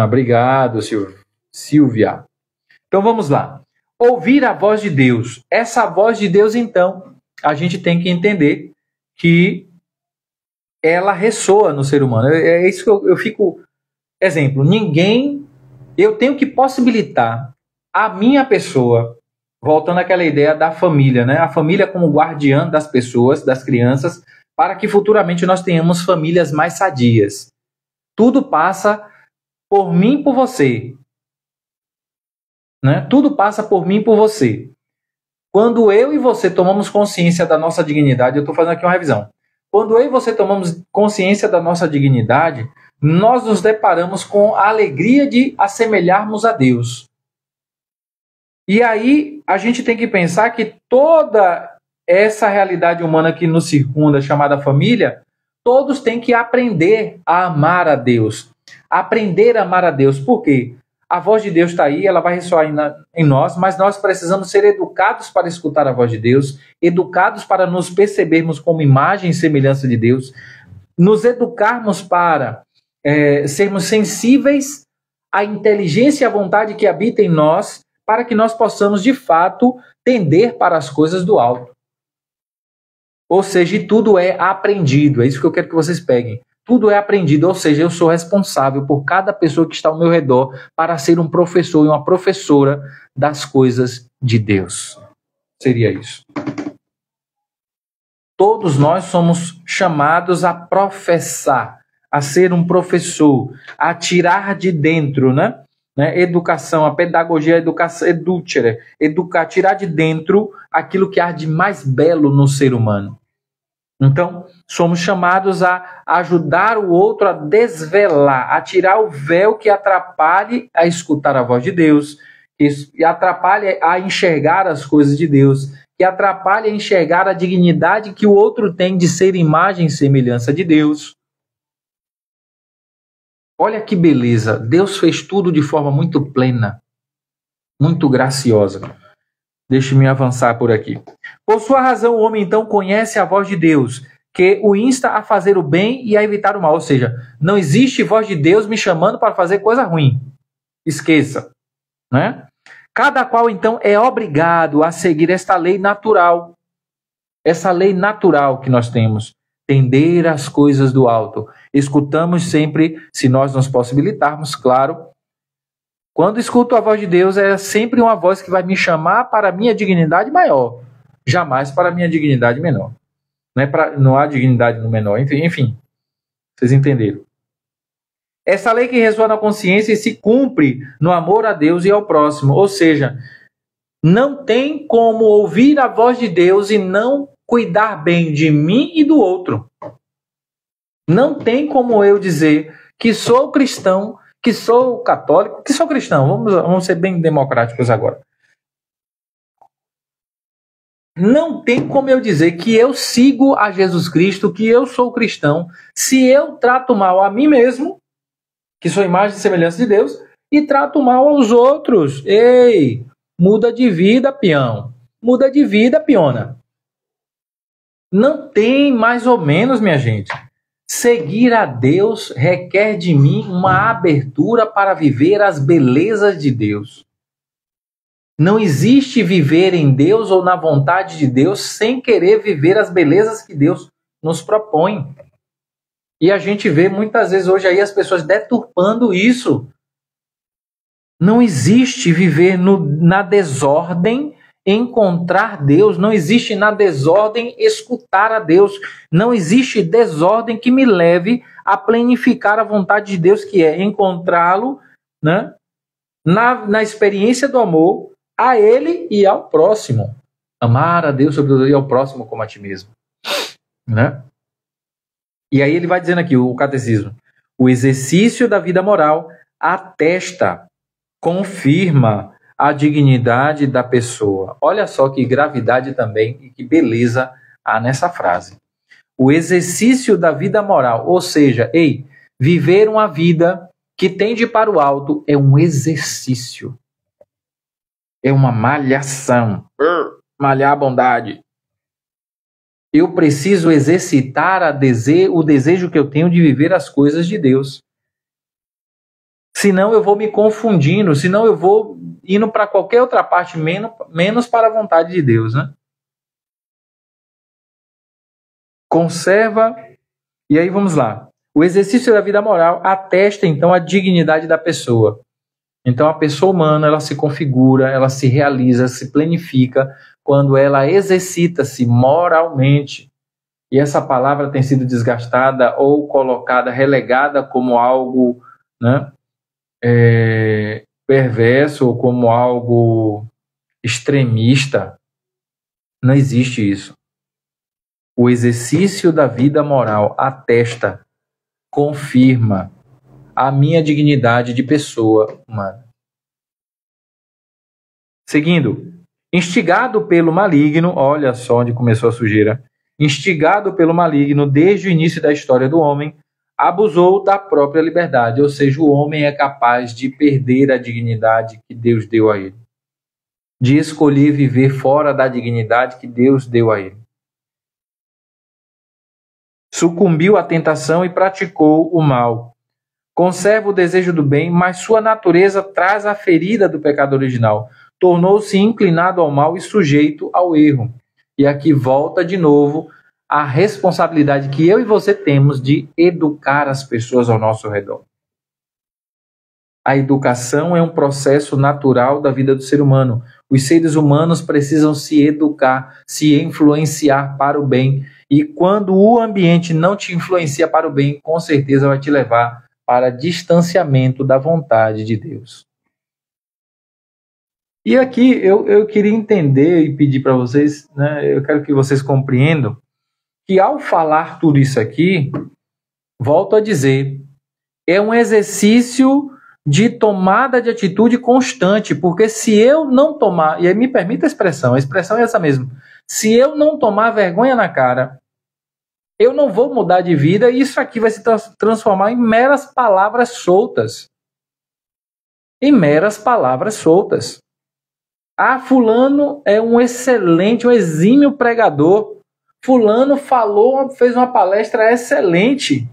Obrigado, Silvia. Então vamos lá. Ouvir a voz de Deus. Essa voz de Deus, então, a gente tem que entender que ela ressoa no ser humano. É isso que eu fico... Exemplo, eu tenho que possibilitar a minha pessoa, voltando àquela ideia da família, né? A família como guardiã das pessoas, das crianças, para que futuramente nós tenhamos famílias mais sadias. Tudo passa por mim e por você. Né? Tudo passa por mim e por você. Quando eu e você tomamos consciência da nossa dignidade, eu estou fazendo aqui uma revisão. Quando eu e você tomamos consciência da nossa dignidade, nós nos deparamos com a alegria de assemelharmos a Deus. E aí a gente tem que pensar que toda essa realidade humana que nos circunda, chamada família, todos têm que aprender a amar a Deus. Aprender a amar a Deus. Por quê? A voz de Deus está aí, ela vai ressoar em nós, mas nós precisamos ser educados para escutar a voz de Deus, educados para nos percebermos como imagem e semelhança de Deus, nos educarmos para sermos sensíveis à inteligência e à vontade que habita em nós, para que nós possamos, de fato, tender para as coisas do alto. Ou seja, tudo é aprendido, é isso que eu quero que vocês peguem. Tudo é aprendido, ou seja, eu sou responsável por cada pessoa que está ao meu redor para ser um professor e uma professora das coisas de Deus. Seria isso. Todos nós somos chamados a professar, a ser um professor, a tirar de dentro, né? Educação, a pedagogia, a educação, educar, tirar de dentro aquilo que há de mais belo no ser humano. Então, somos chamados a ajudar o outro a desvelar, a tirar o véu que atrapalhe a escutar a voz de Deus, que atrapalhe a enxergar as coisas de Deus, que atrapalhe a enxergar a dignidade que o outro tem de ser imagem e semelhança de Deus. Olha que beleza, Deus fez tudo de forma muito plena, muito graciosa. Deixe-me avançar por aqui. Por sua razão, o homem então conhece a voz de Deus, que o insta a fazer o bem e a evitar o mal. Ou seja, não existe voz de Deus me chamando para fazer coisa ruim. Esqueça. Né? Cada qual então é obrigado a seguir esta lei natural. Essa lei natural que nós temos. Tender às coisas do alto. Escutamos sempre, se nós nos possibilitarmos, claro. Quando escuto a voz de Deus, é sempre uma voz que vai me chamar para a minha dignidade maior. Jamais para a minha dignidade menor. Não há dignidade no menor. Enfim, vocês entenderam. Essa lei que ressoa na consciência e se cumpre no amor a Deus e ao próximo. Ou seja, não tem como ouvir a voz de Deus e não cuidar bem de mim e do outro. Não tem como eu dizer que sou cristão, que sou católico, que sou cristão. Vamos ser bem democráticos agora. Não tem como eu dizer que eu sigo a Jesus Cristo, que eu sou cristão, se eu trato mal a mim mesmo, que sou imagem e semelhança de Deus, e trato mal aos outros. Ei, muda de vida, peão. Muda de vida, peona. Não tem mais ou menos, minha gente. Seguir a Deus requer de mim uma abertura para viver as belezas de Deus. Não existe viver em Deus ou na vontade de Deus sem querer viver as belezas que Deus nos propõe. E a gente vê muitas vezes hoje aí as pessoas deturpando isso. Não existe viver na desordem encontrar Deus, não existe na desordem escutar a Deus, não existe desordem que me leve a planificar a vontade de Deus, que é encontrá-lo, né, na experiência do amor a Ele e ao próximo. Amar a Deus sobre e ao próximo como a ti mesmo. Né? E aí ele vai dizendo aqui, o catecismo, o exercício da vida moral atesta, confirma a dignidade da pessoa. Olha só que gravidade também e que beleza há nessa frase. O exercício da vida moral, ou seja, viver uma vida que tende para o alto é um exercício. É uma malhação. Malhar a bondade. Eu preciso exercitar o desejo que eu tenho de viver as coisas de Deus. Senão eu vou me confundindo, senão eu vou indo para qualquer outra parte, menos para a vontade de Deus, né? Conserva, e aí vamos lá. O exercício da vida moral atesta, então, a dignidade da pessoa. Então, a pessoa humana, ela se configura, ela se realiza, se planifica, quando ela exercita-se moralmente. E essa palavra tem sido desgastada ou colocada, relegada como algo, né, perverso ou como algo extremista. Não existe isso. O exercício da vida moral atesta, confirma a minha dignidade de pessoa humana. Seguindo, instigado pelo maligno, olha só onde começou a sujeira, instigado pelo maligno desde o início da história do homem, abusou da própria liberdade, ou seja, o homem é capaz de perder a dignidade que Deus deu a ele, de escolher viver fora da dignidade que Deus deu a ele. Sucumbiu à tentação e praticou o mal. Conserva o desejo do bem, mas sua natureza traz a ferida do pecado original. Tornou-se inclinado ao mal e sujeito ao erro. E aqui volta de novo a responsabilidade que eu e você temos de educar as pessoas ao nosso redor. A educação é um processo natural da vida do ser humano. Os seres humanos precisam se educar, se influenciar para o bem. E quando o ambiente não te influencia para o bem, com certeza vai te levar para distanciamento da vontade de Deus. E aqui eu queria entender e pedir para vocês, né, eu quero que vocês compreendam que ao falar tudo isso aqui, volto a dizer, é um exercício de tomada de atitude constante, porque se eu não tomar, e aí me permita a expressão é essa mesmo, se eu não tomar vergonha na cara, eu não vou mudar de vida e isso aqui vai se transformar em meras palavras soltas. Em meras palavras soltas. Ah, fulano é um excelente, um exímio pregador. Fulano fez uma palestra excelente.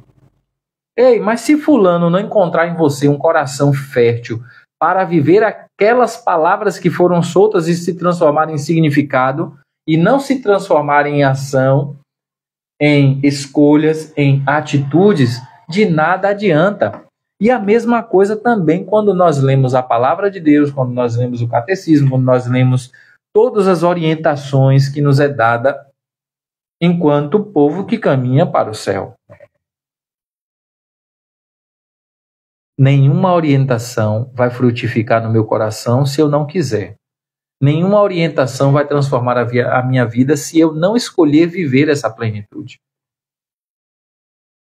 Ei, mas se fulano não encontrar em você um coração fértil para viver aquelas palavras que foram soltas e se transformarem em significado e não se transformarem em ação, em escolhas, em atitudes, de nada adianta. E a mesma coisa também quando nós lemos a palavra de Deus, quando nós lemos o catecismo, quando nós lemos todas as orientações que nos é dada enquanto povo que caminha para o céu. Nenhuma orientação vai frutificar no meu coração se eu não quiser. Nenhuma orientação vai transformar a minha vida se eu não escolher viver essa plenitude.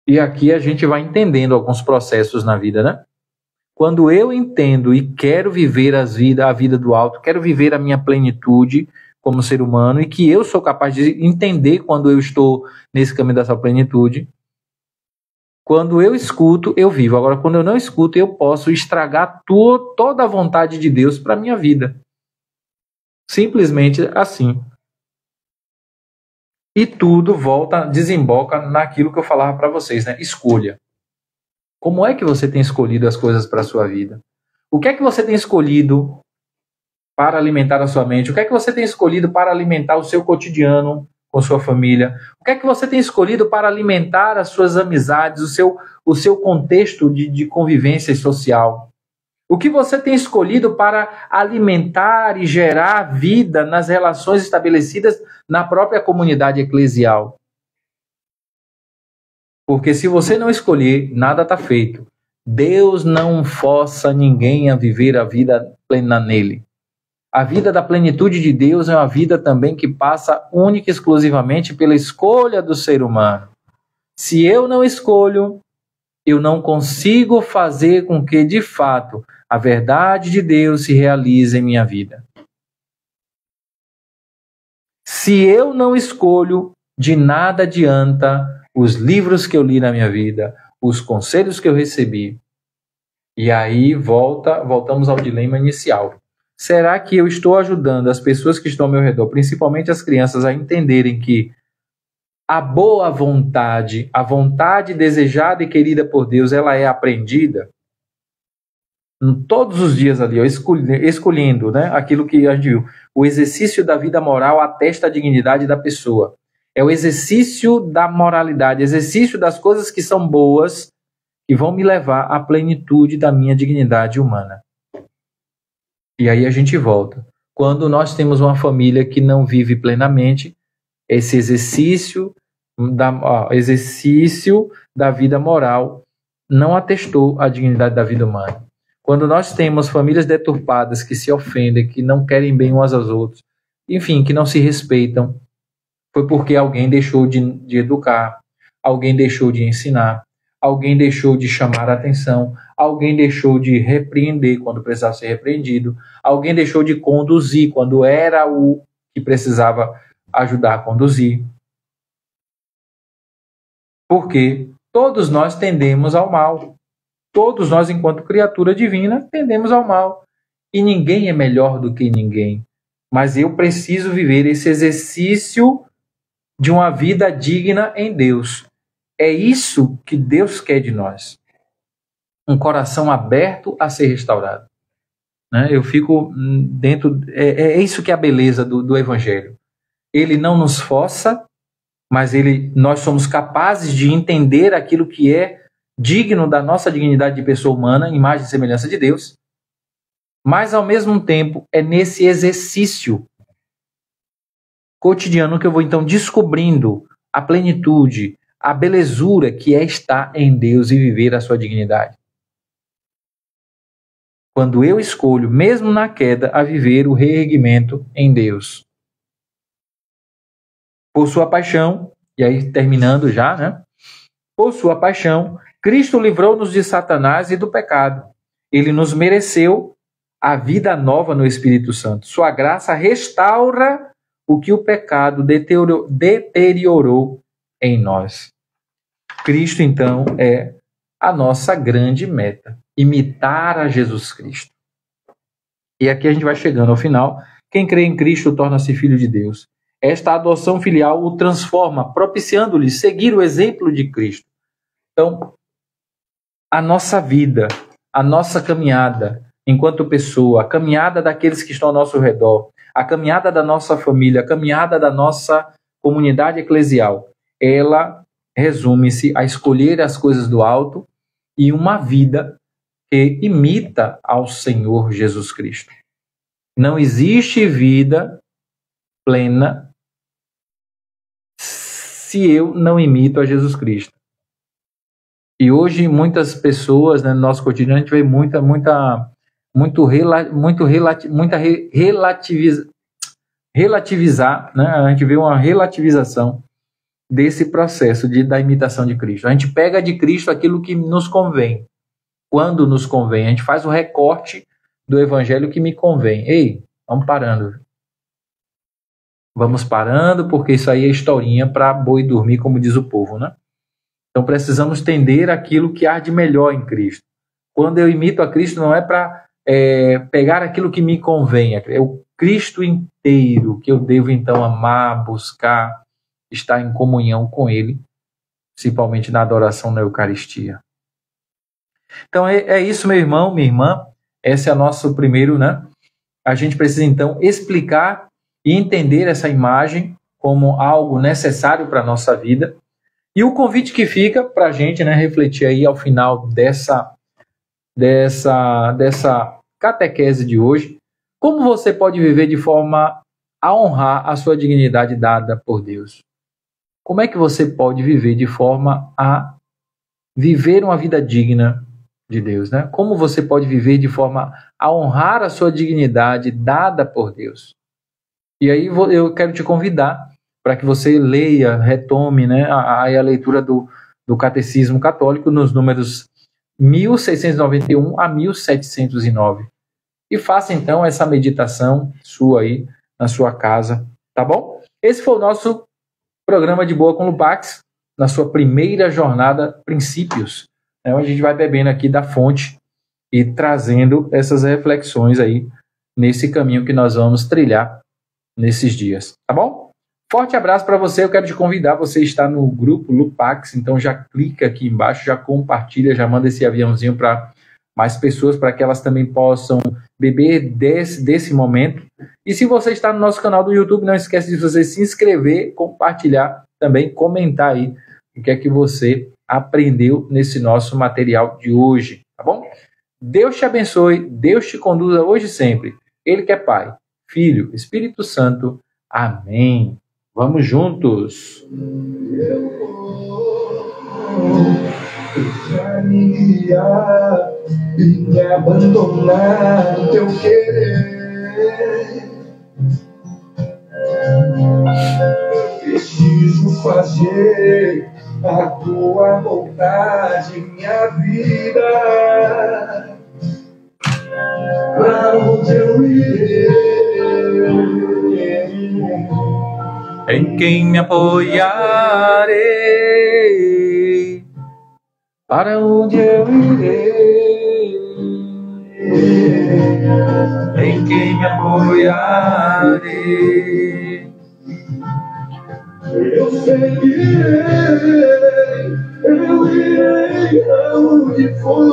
E aqui a gente vai entendendo alguns processos na vida, né? Quando eu entendo e quero viver a vida do alto, quero viver a minha plenitude como ser humano, e que eu sou capaz de entender quando eu estou nesse caminho dessa plenitude, quando eu escuto, eu vivo. Agora, quando eu não escuto, eu posso estragar toda a vontade de Deus para a minha vida. Simplesmente assim. E tudo desemboca naquilo que eu falava para vocês, né? Escolha. Como é que você tem escolhido as coisas para a sua vida? O que é que você tem escolhido para alimentar a sua mente? O que é que você tem escolhido para alimentar o seu cotidiano com sua família? O que é que você tem escolhido para alimentar as suas amizades, o seu contexto de convivência social? O que você tem escolhido para alimentar e gerar vida nas relações estabelecidas na própria comunidade eclesial? Porque se você não escolher, nada está feito. Deus não força ninguém a viver a vida plena nele. A vida da plenitude de Deus é uma vida também que passa única e exclusivamente pela escolha do ser humano. Se eu não escolho, eu não consigo fazer com que, de fato, a verdade de Deus se realize em minha vida. Se eu não escolho, de nada adianta os livros que eu li na minha vida, os conselhos que eu recebi. E aí voltamos ao dilema inicial. Será que eu estou ajudando as pessoas que estão ao meu redor, principalmente as crianças, a entenderem que a boa vontade, a vontade desejada e querida por Deus, ela é aprendida? Todos os dias ali, escolhendo, né, aquilo que a gente viu. O exercício da vida moral atesta a dignidade da pessoa. É o exercício da moralidade, exercício das coisas que são boas, que vão me levar à plenitude da minha dignidade humana. E aí a gente volta. Quando nós temos uma família que não vive plenamente, esse exercício da vida moral não atestou a dignidade da vida humana. Quando nós temos famílias deturpadas que se ofendem, que não querem bem umas aos outros, enfim, que não se respeitam, foi porque alguém deixou de educar, alguém deixou de ensinar, alguém deixou de chamar a atenção, alguém deixou de repreender quando precisava ser repreendido, alguém deixou de conduzir quando era o que precisava ajudar a conduzir. Porque todos nós tendemos ao mal. Todos nós, enquanto criatura divina, tendemos ao mal. E ninguém é melhor do que ninguém. Mas eu preciso viver esse exercício de uma vida digna em Deus. É isso que Deus quer de nós. Um coração aberto a ser restaurado. Né? Eu fico dentro... É isso que é a beleza do Evangelho. Ele não nos força, mas nós somos capazes de entender aquilo que é digno da nossa dignidade de pessoa humana, imagem e semelhança de Deus. Mas, ao mesmo tempo, é nesse exercício cotidiano que eu vou, então, descobrindo a plenitude, a belezura que é estar em Deus e viver a sua dignidade. Quando eu escolho, mesmo na queda, a viver o reerguimento em Deus. Por sua paixão, e aí terminando já, né? Por sua paixão, Cristo livrou-nos de Satanás e do pecado. Ele nos mereceu a vida nova no Espírito Santo. Sua graça restaura o que o pecado deteriorou em nós. Cristo, então, é a nossa grande meta. Imitar a Jesus Cristo. E aqui a gente vai chegando ao final. Quem crê em Cristo torna-se filho de Deus. Esta adoção filial o transforma, propiciando-lhe seguir o exemplo de Cristo. Então, a nossa vida, a nossa caminhada enquanto pessoa, a caminhada daqueles que estão ao nosso redor, a caminhada da nossa família, a caminhada da nossa comunidade eclesial, ela resume-se a escolher as coisas do alto e uma vida que imita ao Senhor Jesus Cristo. Não existe vida plena se eu não imito a Jesus Cristo. E hoje muitas pessoas, né, no nosso cotidiano, a gente vê relativizar, né? A gente vê uma relativização desse processo da imitação de Cristo. A gente pega de Cristo aquilo que nos convém, quando nos convém. A gente faz o recorte do evangelho que me convém. Ei, vamos parando. Vamos parando, porque isso aí é historinha para boi dormir, como diz o povo, né? Então precisamos tender aquilo que há de melhor em Cristo. Quando eu imito a Cristo, não é para pegar aquilo que me convém, é o Cristo inteiro que eu devo então amar, buscar, estar em comunhão com Ele, principalmente na adoração na Eucaristia. Então é isso, meu irmão, minha irmã. Esse é o nosso primeiro, né? A gente precisa então explicar e entender essa imagem como algo necessário para a nossa vida. E o convite que fica para a gente, né, refletir aí ao final dessa catequese de hoje, como você pode viver de forma a honrar a sua dignidade dada por Deus? Como é que você pode viver de forma a viver uma vida digna de Deus, né? Como você pode viver de forma a honrar a sua dignidade dada por Deus? E aí eu quero te convidar para que você leia, retome, né, a leitura do Catecismo Católico nos números 1691 a 1709. E faça então essa meditação sua aí na sua casa, tá bom? Esse foi o nosso programa de Boa com Lupax, na sua primeira jornada Princípios, né, onde a gente vai bebendo aqui da fonte e trazendo essas reflexões aí nesse caminho que nós vamos trilhar nesses dias, tá bom? Forte abraço para você, eu quero te convidar, você está no grupo Lupax, então já clica aqui embaixo, já compartilha, já manda esse aviãozinho para mais pessoas, para que elas também possam beber desse momento. E se você está no nosso canal do YouTube, não esquece de você se inscrever, compartilhar, também comentar aí o que é que você aprendeu nesse nosso material de hoje, tá bom? Deus te abençoe, Deus te conduza hoje e sempre. Ele que é Pai, Filho, Espírito Santo. Amém. Vamos juntos. Deixa me guiar e me abandonar no teu querer. Preciso fazer a tua vontade, minha vida. Pra onde eu irei? Em quem me apoiarei? Para onde eu irei? Em quem me apoiarei? Eu seguirei, eu irei aonde for.